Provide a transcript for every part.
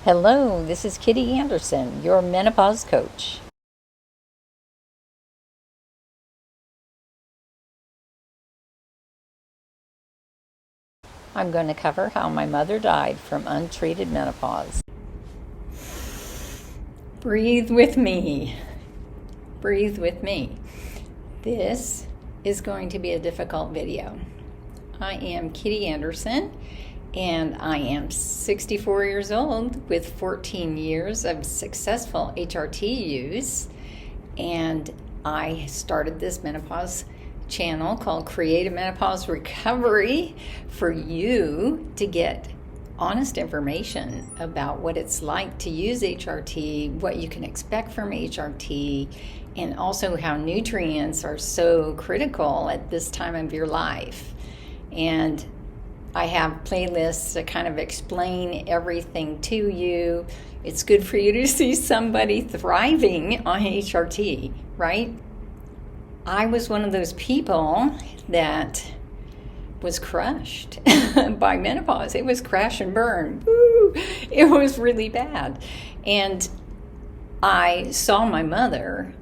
Hello, this is Kitty Anderson, your menopause coach. I'm going to cover how my mother died from untreated menopause. Breathe with me. Breathe with me. This is going to be a difficult video. I am Kitty Anderson, and I am 64 years old with 14 years of successful HRT use. And I started this menopause channel called Creative Menopause Recovery for you to get honest information about what it's like to use HRT, what you can expect from HRT, and also how nutrients are so critical at this time of your life. And I have playlists to kind of explain everything to you. It's good for you to see somebody thriving on HRT, right? I was one of those people that was crushed by menopause. It was crash and burn. Woo! It was really bad. And I saw my mother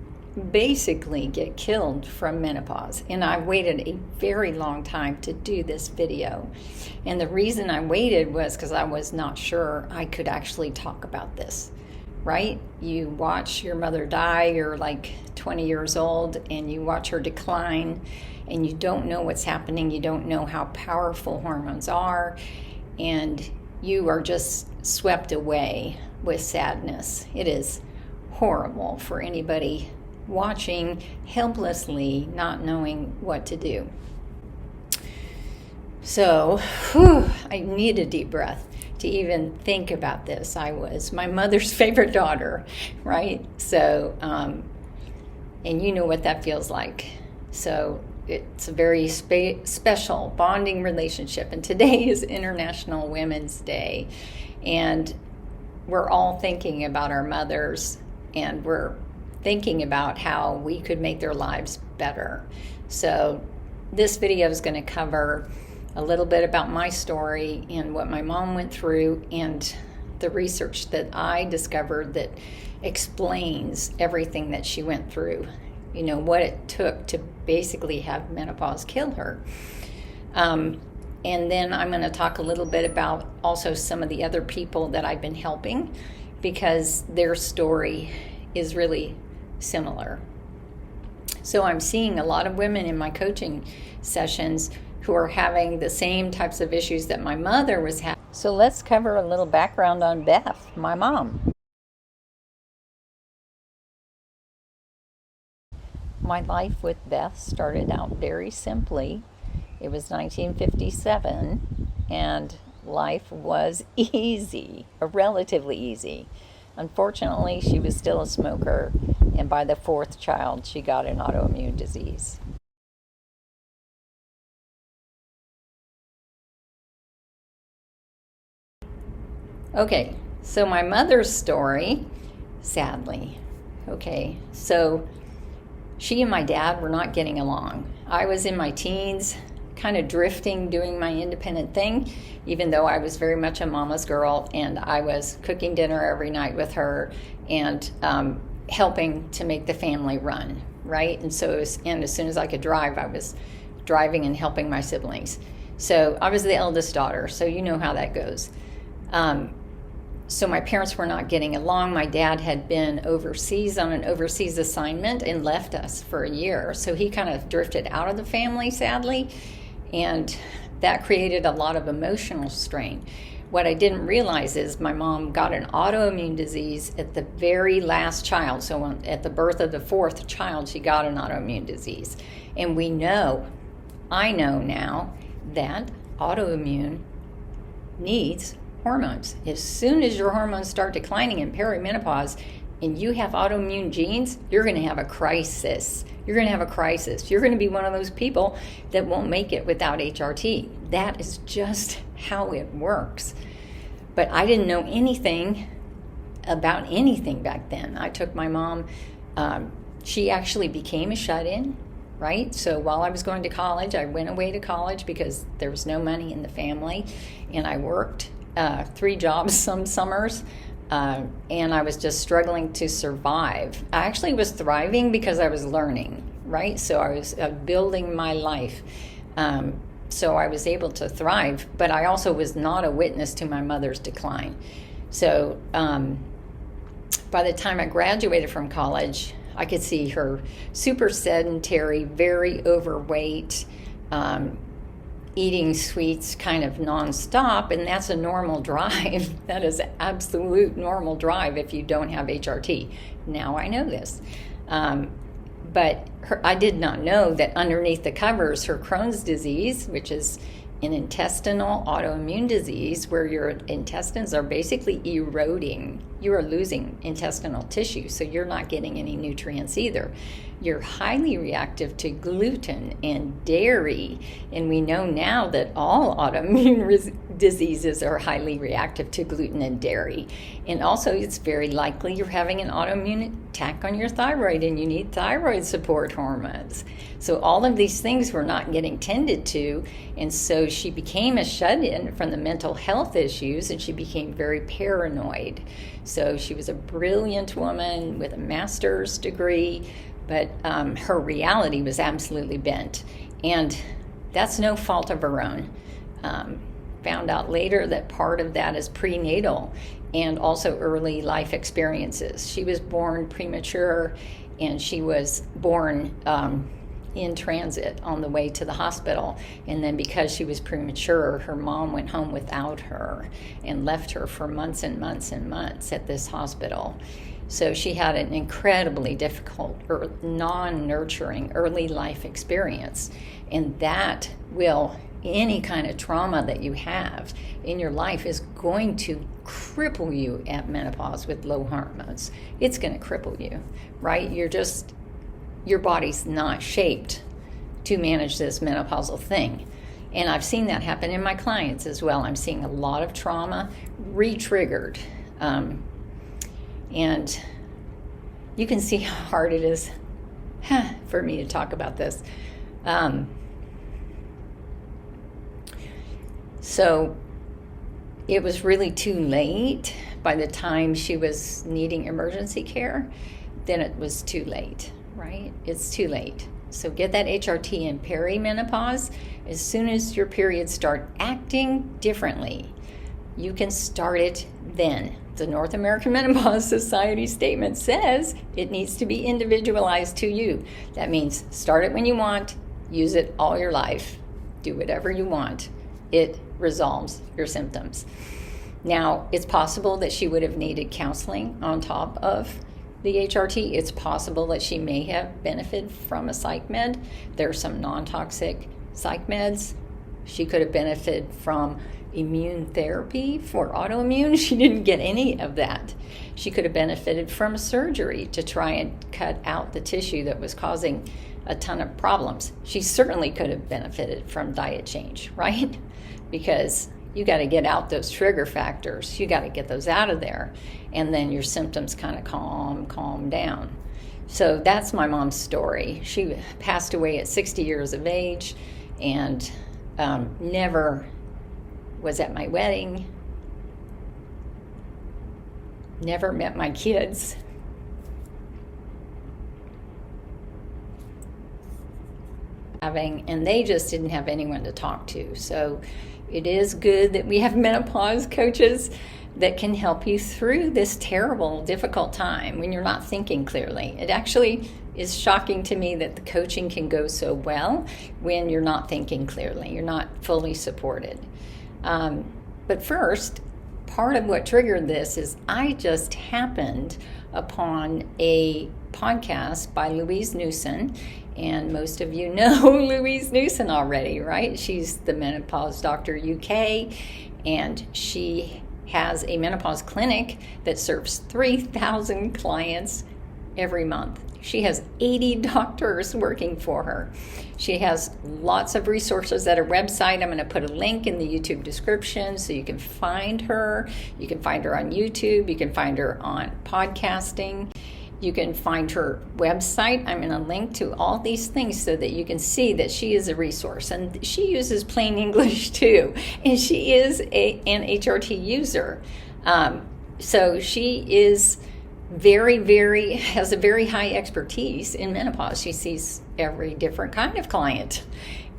basically get killed from menopause, and I waited a very long time to do this video. And the reason I waited was because I was not sure I could actually talk about this, right? You watch your mother die, you're like 20 years old, and you watch her decline, and you don't know what's happening, you don't know how powerful hormones are, and you are just swept away with sadness. It is horrible for anybody watching helplessly, not knowing what to do. So, I need a deep breath to even think about this. I was my mother's favorite daughter, right? So, and you know what that feels like. So it's a very special bonding relationship. And today is International Women's Day. And we're all thinking about our mothers, and we're thinking about how we could make their lives better. So this video is going to cover a little bit about my story and what my mom went through, and the research that I discovered that explains everything that she went through, you know, what it took to basically have menopause kill her. And then I'm going to talk a little bit about also some of the other people that I've been helping, because their story is really similar. So I'm seeing a lot of women in my coaching sessions who are having the same types of issues that my mother was having. So let's cover a little background on Beth, my mom. My life with Beth started out very simply. It was 1957, and life was easy, relatively easy. Unfortunately, she was still a smoker, and by the fourth child, she got an autoimmune disease. Okay, so my mother's story, sadly. Okay, so she and my dad were not getting along. I was in my teens, kind of drifting, doing my independent thing, even though I was very much a mama's girl, and I was cooking dinner every night with her and helping to make the family run, right? And so, and as soon as I could drive, I was driving and helping my siblings. So I was the eldest daughter, so you know how that goes. So my parents were not getting along. My dad had been overseas on an overseas assignment and left us for a year. So he kind of drifted out of the family, sadly, and that created a lot of emotional strain. What I didn't realize is my mom got an autoimmune disease at the very last child. So at the birth of the fourth child, she got an autoimmune disease. And I know now that autoimmune needs hormones. As soon as your hormones start declining in perimenopause and you have autoimmune genes, you're going to have a crisis. You're going to have a crisis. You're going to be one of those people that won't make it without HRT. That is just how it works. But I didn't know anything about anything back then. I took my mom, she actually became a shut-in, right? So while I was going to college, I went away to college because there was no money in the family, and I worked 3 jobs some summers, and I was just struggling to survive. I actually was thriving because I was learning, right? So I was building my life. So I was able to thrive, but I also was not a witness to my mother's decline. So by the time I graduated from college, I could see her super sedentary, very overweight, eating sweets kind of nonstop, and that's a normal drive. That is absolute normal drive if you don't have HRT. Now I know this. But I did not know that underneath the covers, her Crohn's disease, which is an intestinal autoimmune disease where your intestines are basically eroding. You are losing intestinal tissue, so you're not getting any nutrients either. You're highly reactive to gluten and dairy, and we know now that all autoimmune diseases are highly reactive to gluten and dairy. And also, it's very likely you're having an autoimmune attack on your thyroid, and you need thyroid support hormones. So all of these things were not getting tended to, and so she became a shut-in from the mental health issues, and she became very paranoid. So she was a brilliant woman with a master's degree, but her reality was absolutely bent. And that's no fault of her own. Found out later that part of that is prenatal and also early life experiences. She was born premature, and she was born in transit on the way to the hospital. And then because she was premature, her mom went home without her and left her for months and months and months at this hospital. So she had an incredibly difficult or non-nurturing early life experience. And that will, any kind of trauma that you have in your life is going to cripple you at menopause with low hormones. It's going to cripple you, right? Your body's not shaped to manage this menopausal thing. And I've seen that happen in my clients as well. I'm seeing a lot of trauma re-triggered. And you can see how hard it is for me to talk about this. So it was really too late. By the time she was needing emergency care, then it was too late, right? It's too late. So get that HRT in perimenopause. As soon as your periods start acting differently, you can start it then. The North American Menopause Society statement says it needs to be individualized to you. That means start it when you want, use it all your life, do whatever you want. It resolves your symptoms. Now, it's possible that she would have needed counseling on top of the HRT. It's possible that she may have benefited from a psych med. There are some non-toxic psych meds. She could have benefited from immune therapy for autoimmune. She didn't get any of that. She could have benefited from surgery to try and cut out the tissue that was causing a ton of problems. She certainly could have benefited from diet change, right? Because you got to get out those trigger factors. You got to get those out of there. And then your symptoms kind of calm down. So that's my mom's story. She passed away at 60 years of age and never was at my wedding, never met my kids. And they just didn't have anyone to talk to. So it is good that we have menopause coaches that can help you through this terrible, difficult time when you're not thinking clearly. It actually is shocking to me that the coaching can go so well when you're not thinking clearly, you're not fully supported. But first, part of what triggered this is I just happened upon a podcast by Louise Newson, and most of you know Louise Newson already, right? She's the Menopause Doctor UK, and she has a menopause clinic that serves 3,000 clients every month. She has 80 doctors working for her. She has lots of resources at her website. I'm going to put a link in the YouTube description so you can find her. You can find her on YouTube. You can find her on podcasting. You can find her website. I'm going to link to all these things so that you can see that she is a resource. And she uses plain English too. And she is an HRT user. So she is has a very high expertise in menopause. She sees every different kind of client.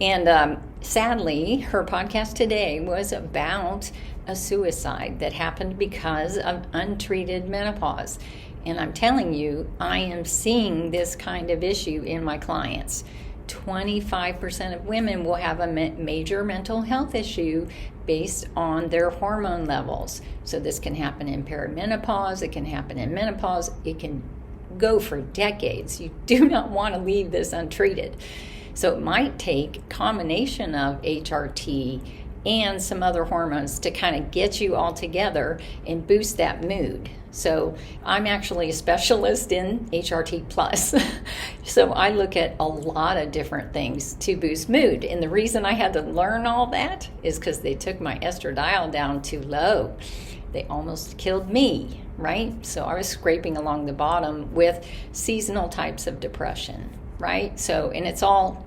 And sadly, her podcast today was about a suicide that happened because of untreated menopause. And I'm telling you, I am seeing this kind of issue in my clients. 25% of women will have a major mental health issue based on their hormone levels. So this can happen in perimenopause, it can happen in menopause, it can go for decades. You do not want to leave this untreated. So it might take a combination of HRT and some other hormones to kind of get you all together and boost that mood. So I'm actually a specialist in HRT Plus. So I look at a lot of different things to boost mood. And the reason I had to learn all that is because they took my estradiol down too low. They almost killed me, right? So I was scraping along the bottom with seasonal types of depression, right? So, and it all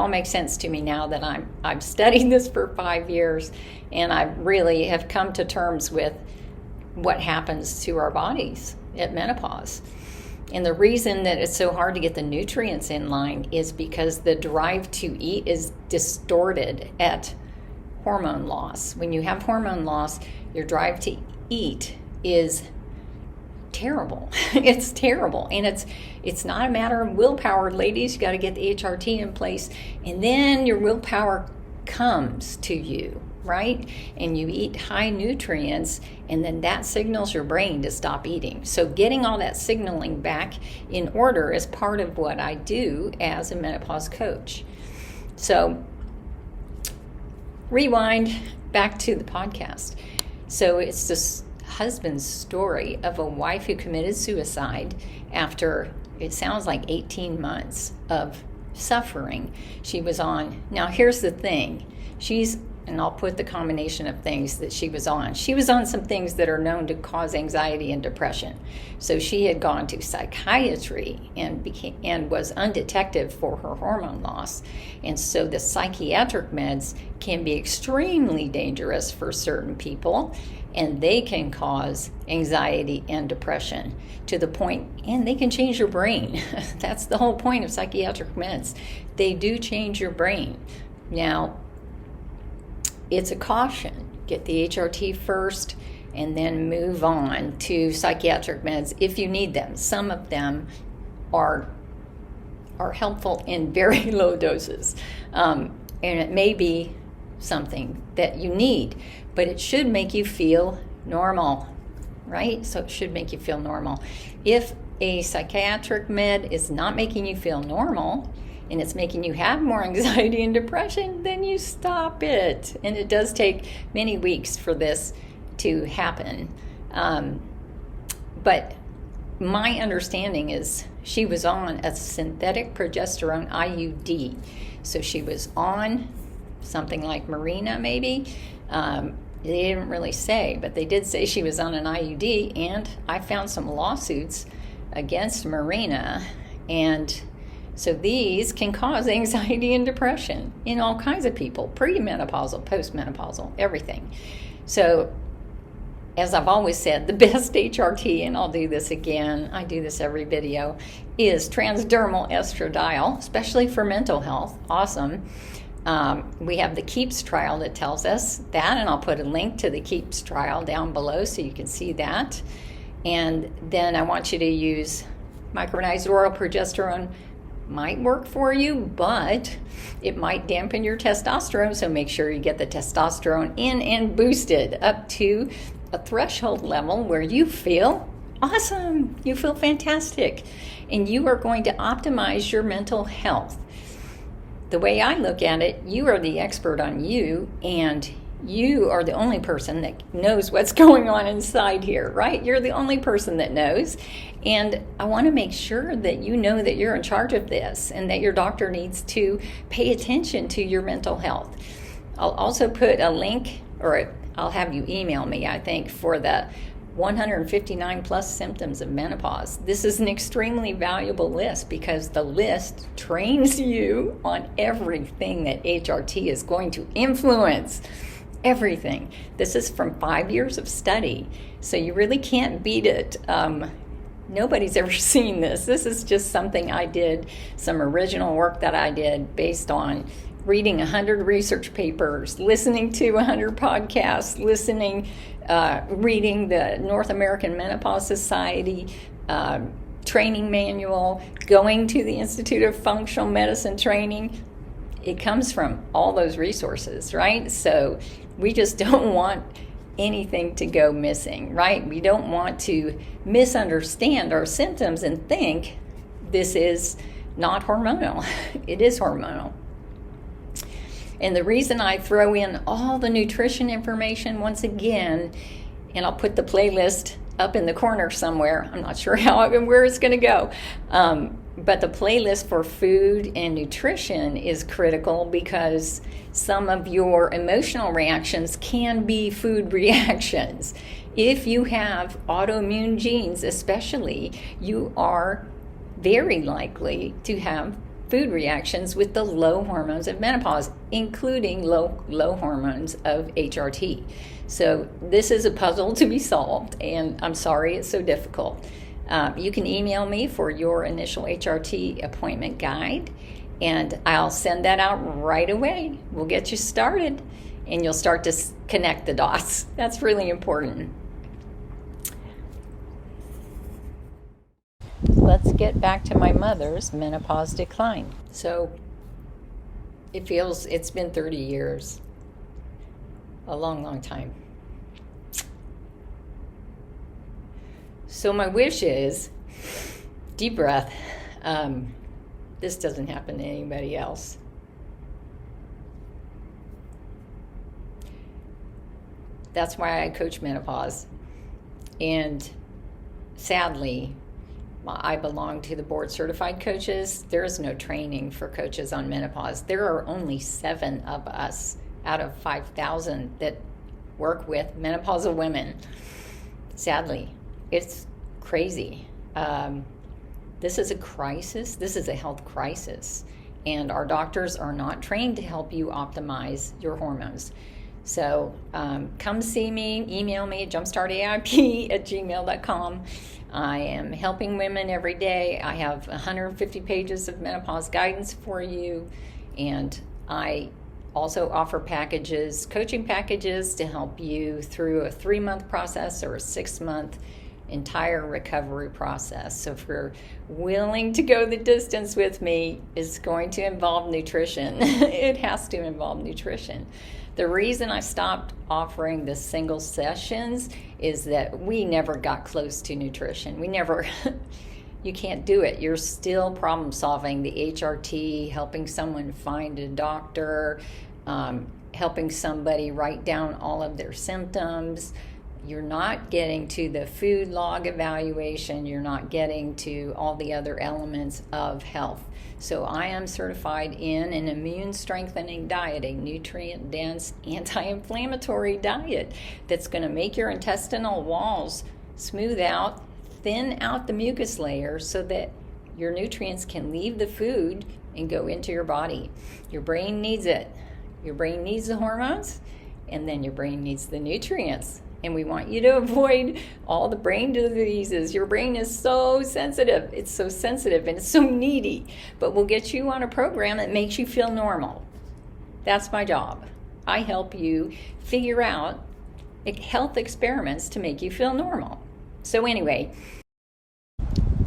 makes sense to me now that I've studied this for 5 years, and I really have come to terms with what happens to our bodies at menopause. And the reason that it's so hard to get the nutrients in line is because the drive to eat is distorted at hormone loss. When you have hormone loss, your drive to eat is terrible. It's terrible. And it's not a matter of willpower, ladies. You got to get the HRT in place, and then your willpower comes to you, right? And you eat high nutrients, and then that signals your brain to stop eating. So getting all that signaling back in order is part of what I do as a menopause coach. So rewind back to the podcast. So it's this husband's story of a wife who committed suicide after, it sounds like, 18 months of suffering. She was on, now here's the thing, and I'll put the combination of things that she was on. She was on some things that are known to cause anxiety and depression. So she had gone to psychiatry and was undetected for her hormone loss. And so the psychiatric meds can be extremely dangerous for certain people, and they can cause anxiety and depression to the point, and they can change your brain. That's the whole point of psychiatric meds. They do change your brain. Now, it's a caution. Get the HRT first and then move on to psychiatric meds if you need them. Some of them are helpful in very low doses. And it may be something that you need, but it should make you feel normal, right? So it should make you feel normal. If a psychiatric med is not making you feel normal, and it's making you have more anxiety and depression, then you stop it. And it does take many weeks for this to happen. But my understanding is she was on a synthetic progesterone IUD. So she was on something like Mirena, maybe. They didn't really say, but they did say she was on an IUD, and I found some lawsuits against Mirena, and so these can cause anxiety and depression in all kinds of people, premenopausal, postmenopausal, everything. So as I've always said, the best HRT, and I'll do this again, I do this every video, is transdermal estradiol, especially for mental health. Awesome. We have the KEEPS trial that tells us that, and I'll put a link to the KEEPS trial down below so you can see that. And then I want you to use micronized oral progesterone. Might work for you, but it might dampen your testosterone, so make sure you get the testosterone in and boosted up to a threshold level where you feel awesome, you feel fantastic, and you are going to optimize your mental health. The way I look at it, you are the expert on you, and you are the only person that knows what's going on inside here, right? You're the only person that knows. And I want to make sure that you know that you're in charge of this and that your doctor needs to pay attention to your mental health. I'll also put a link, or I'll have you email me, I think, for the 159 plus symptoms of menopause. This is an extremely valuable list because the list trains you on everything that HRT is going to influence. everything. This is from 5 years of study, so you really can't beat it. Nobody's ever seen this. This is just something I did, some original work that I did based on reading 100 research papers, listening to 100 podcasts, reading the North American Menopause Society training manual, going to the Institute of Functional Medicine training. It comes from all those resources, right? So we just don't want anything to go missing, right? We don't want to misunderstand our symptoms and think this is not hormonal. It is hormonal. And the reason I throw in all the nutrition information once again, and I'll put the playlist up in the corner somewhere. I'm not sure where it's going to go. But the playlist for food and nutrition is critical because some of your emotional reactions can be food reactions. If you have autoimmune genes especially, you are very likely to have food reactions with the low hormones of menopause, including low hormones of HRT. So this is a puzzle to be solved, and I'm sorry it's so difficult. You can email me for your initial HRT appointment guide, and I'll send that out right away. We'll get you started, and you'll start to connect the dots. That's really important. Let's get back to my mother's menopause decline. So it's been 30 years, a long, long time. So my wish is, deep breath, this doesn't happen to anybody else. That's why I coach menopause. And sadly, I belong to the board certified coaches. There is no training for coaches on menopause. There are only 7 of us out of 5,000 that work with menopausal women. Sadly, it's crazy. This is a crisis. This is a health crisis. And our doctors are not trained to help you optimize your hormones. So come see me, email me at jumpstartaip@gmail.com. I am helping women every day. I have 150 pages of menopause guidance for you, and I also offer packages, coaching packages to help you through a 3-month process or a 6-month entire recovery process. So if you're willing to go the distance with me, it's going to involve nutrition. It has to involve nutrition. The reason I stopped offering the single sessions is that we never got close to nutrition. You can't do it. You're still problem solving the HRT, helping someone find a doctor, helping somebody write down all of their symptoms. You're not getting to the food log evaluation. You're not getting to all the other elements of health. So I am certified in an immune strengthening diet, a nutrient dense anti-inflammatory diet that's going to make your intestinal walls smooth out, thin out the mucus layer so that your nutrients can leave the food and go into your body. Your brain needs it. Your brain needs the hormones, and then your brain needs the nutrients. And we want you to avoid all the brain diseases. Your brain is so sensitive. It's so sensitive and it's so needy. But we'll get you on a program that makes you feel normal. That's my job. I help you figure out health experiments to make you feel normal. So anyway,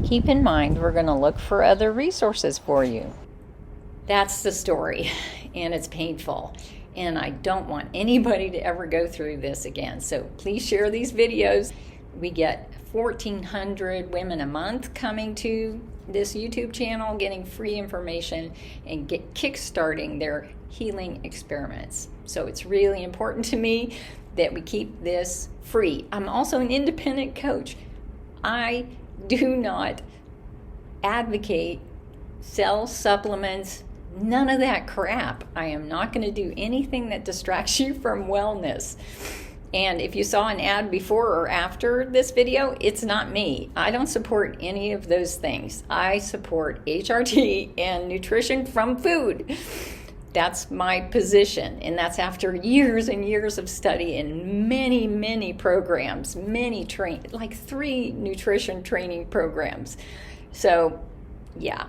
keep in mind we're going to look for other resources for you. That's the story, and it's painful. And I don't want anybody to ever go through this again. So please share these videos. We get 1,400 women a month coming to this YouTube channel, getting free information and kickstarting their healing experiments. So it's really important to me that we keep this free. I'm also an independent coach. I do not advocate sell supplements, none of that crap. I am not going to do anything that distracts you from wellness. And if you saw an ad before or after this video, it's not me. I don't support any of those things. I support HRT and nutrition from food. That's my position, and that's after years and years of study and many programs, like 3 nutrition training programs. So yeah,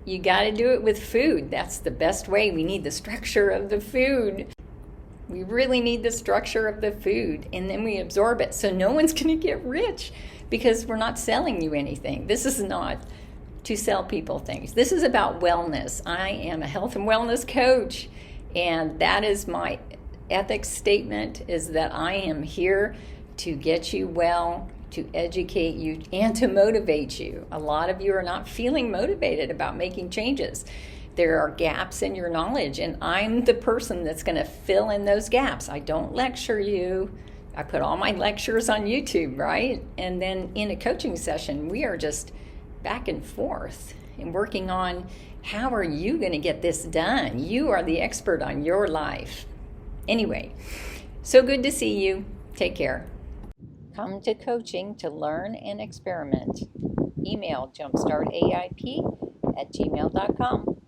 you got to do it with food. That's the best way. We need the structure of the food. We really need the structure of the food, and then we absorb it. So no one's going to get rich because we're not selling you anything. This is not to sell people things. This is about wellness. I am a health and wellness coach, and that is my ethics statement, is that I am here to get you well, to educate you, and to motivate you. A lot of you are not feeling motivated about making changes. There are gaps in your knowledge, and I'm the person that's going to fill in those gaps. I don't lecture you. I put all my lectures on YouTube, right? And then in a coaching session, we are just back and forth and working on how are you going to get this done. You are the expert on your life. Okay, so good to see you. Take care. Come to coaching to learn and experiment. Email jumpstartaip@gmail.com.